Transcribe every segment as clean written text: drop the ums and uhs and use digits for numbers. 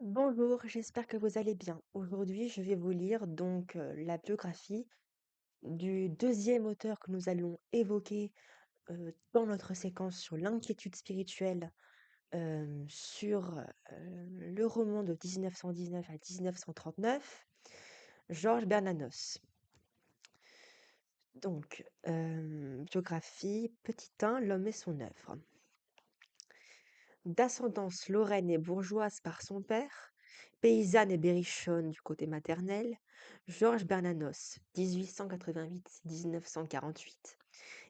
Bonjour, j'espère que vous allez bien. Aujourd'hui, je vais vous lire la biographie du deuxième auteur que nous allons évoquer dans notre séquence sur l'inquiétude spirituelle sur le roman de 1919 à 1939, Georges Bernanos. Biographie, petit 1, l'homme et son œuvre. D'ascendance lorraine et bourgeoise par son père, paysanne et berrichonne du côté maternel, Georges Bernanos, 1888-1948,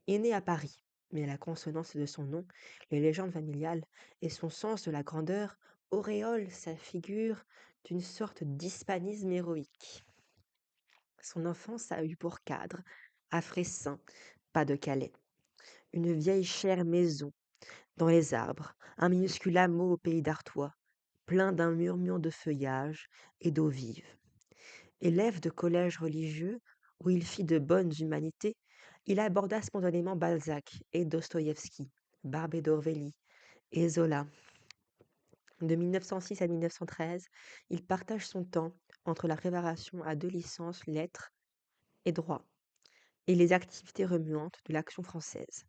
est né à Paris, mais la consonance de son nom, les légendes familiales et son sens de la grandeur auréolent sa figure d'une sorte d'hispanisme héroïque. Son enfance a eu pour cadre, à Fressin, pas de Calais, une vieille chère maison dans les arbres, un minuscule hameau au pays d'Artois, plein d'un murmure de feuillage et d'eau vive. Élève de collège religieux, où il fit de bonnes humanités, il aborda spontanément Balzac et Dostoïevski, Barbé d'Aurevilly et Zola. De 1906 à 1913, il partage son temps entre la préparation à 2 licences lettres et droit et les activités remuantes de l'Action française.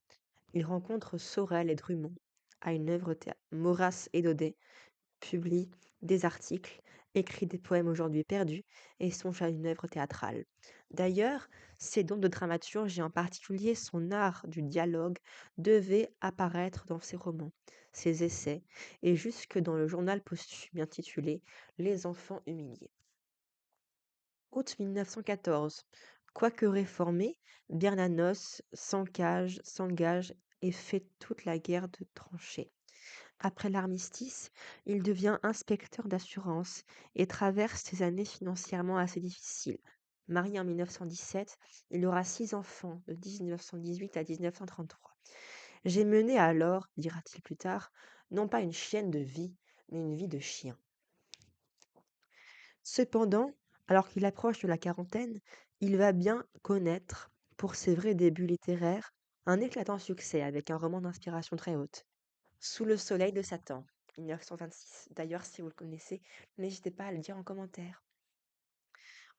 Il rencontre Sorel et Drummond à une œuvre Maurras et Daudet, publie des articles, écrit des poèmes aujourd'hui perdus et songe à une œuvre théâtrale. D'ailleurs, ses dons de dramaturge et en particulier son art du dialogue devaient apparaître dans ses romans, ses essais et jusque dans le journal posthume intitulé Les enfants humiliés. Août 1914. Quoique réformé, Bernanos s'engage et fait toute la guerre de tranchées. Après l'armistice, il devient inspecteur d'assurance et traverse des années financièrement assez difficiles. Marié en 1917, il aura 6 enfants de 1918 à 1933. J'ai mené alors, dira-t-il plus tard, non pas une chienne de vie, mais une vie de chien. Cependant, alors qu'il approche de la quarantaine, il va bien connaître, pour ses vrais débuts littéraires, un éclatant succès avec un roman d'inspiration très haute. Sous le soleil de Satan, 1926. D'ailleurs, si vous le connaissez, n'hésitez pas à le dire en commentaire.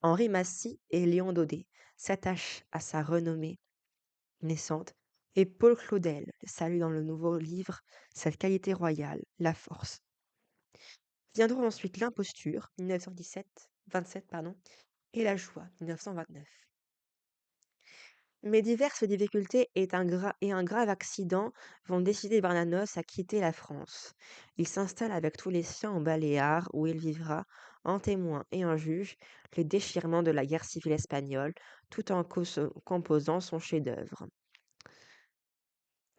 Henri Massy et Léon Daudet s'attachent à sa renommée naissante et Paul Claudel salue dans le nouveau livre cette qualité royale, la force. Viendront ensuite l'imposture, 27 pardon, et la joie, 1929. Mais diverses difficultés et un grave accident vont décider Bernanos à quitter la France. Il s'installe avec tous les siens en Baléares où il vivra, en témoin et en juge, les déchirements de la guerre civile espagnole, tout en composant son chef-d'œuvre.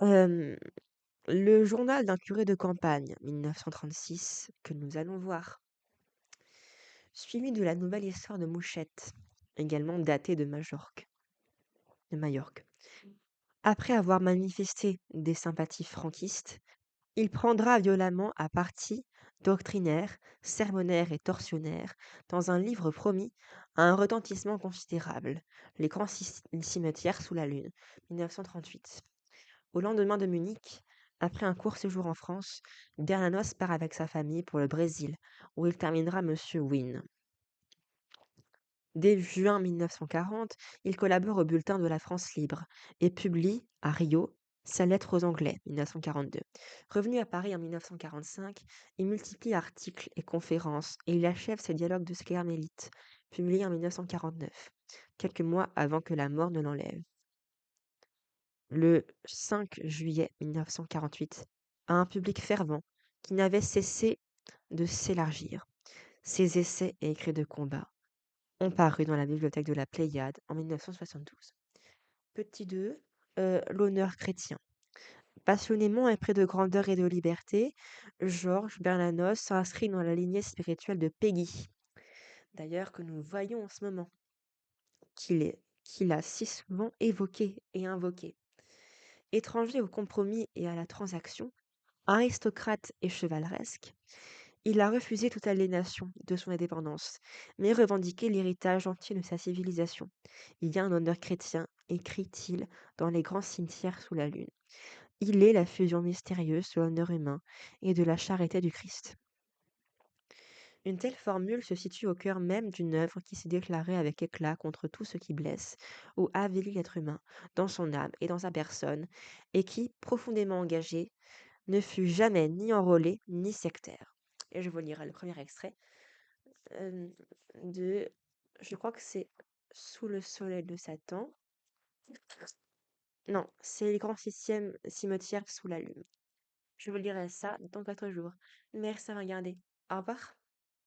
Euh, le journal d'un curé de campagne, 1936, que nous allons voir, suivi de la nouvelle histoire de Mouchette, également datée de Majorque. Après avoir manifesté des sympathies franquistes, il prendra violemment à partie doctrinaire, sermonnaire et tortionnaire dans un livre promis à un retentissement considérable, Les grands cimetières sous la lune, 1938. Au lendemain de Munich, après un court séjour en France, Bernanos part avec sa famille pour le Brésil, où il terminera Monsieur Wynne. Dès juin 1940, il collabore au Bulletin de la France libre et publie, à Rio, sa lettre aux Anglais, 1942. Revenu à Paris en 1945, il multiplie articles et conférences et il achève ses dialogues de Skérmélite, publiés en 1949, quelques mois avant que la mort ne l'enlève. Le 5 juillet 1948, à un public fervent qui n'avait cessé de s'élargir. Ses essais et écrits de combat ont paru dans la bibliothèque de la Pléiade en 1972. Petit 2, l'honneur chrétien. Passionnément épris de grandeur et de liberté, Georges Bernanos s'inscrit dans la lignée spirituelle de Peggy, d'ailleurs que nous voyons en ce moment, qu'il a si souvent évoqué et invoqué. Étranger au compromis et à la transaction, aristocrate et chevaleresque, il a refusé toute aliénation de son indépendance, mais revendiqué l'héritage entier de sa civilisation. Il y a un honneur chrétien, écrit-il dans les grands cimetières sous la lune. Il est la fusion mystérieuse de l'honneur humain et de la charité du Christ. Une telle formule se situe au cœur même d'une œuvre qui s'est déclarée avec éclat contre tout ce qui blesse ou avilit l'être humain dans son âme et dans sa personne, et qui, profondément engagée, ne fut jamais ni enrôlée ni sectaire. Et je vous lirai le premier extrait euh, de, je crois que c'est Sous le soleil de Satan. Non, c'est les grands sixièmes cimetières sous la lune. Je vous lirai ça dans 4 jours. Merci à regarder. Au revoir.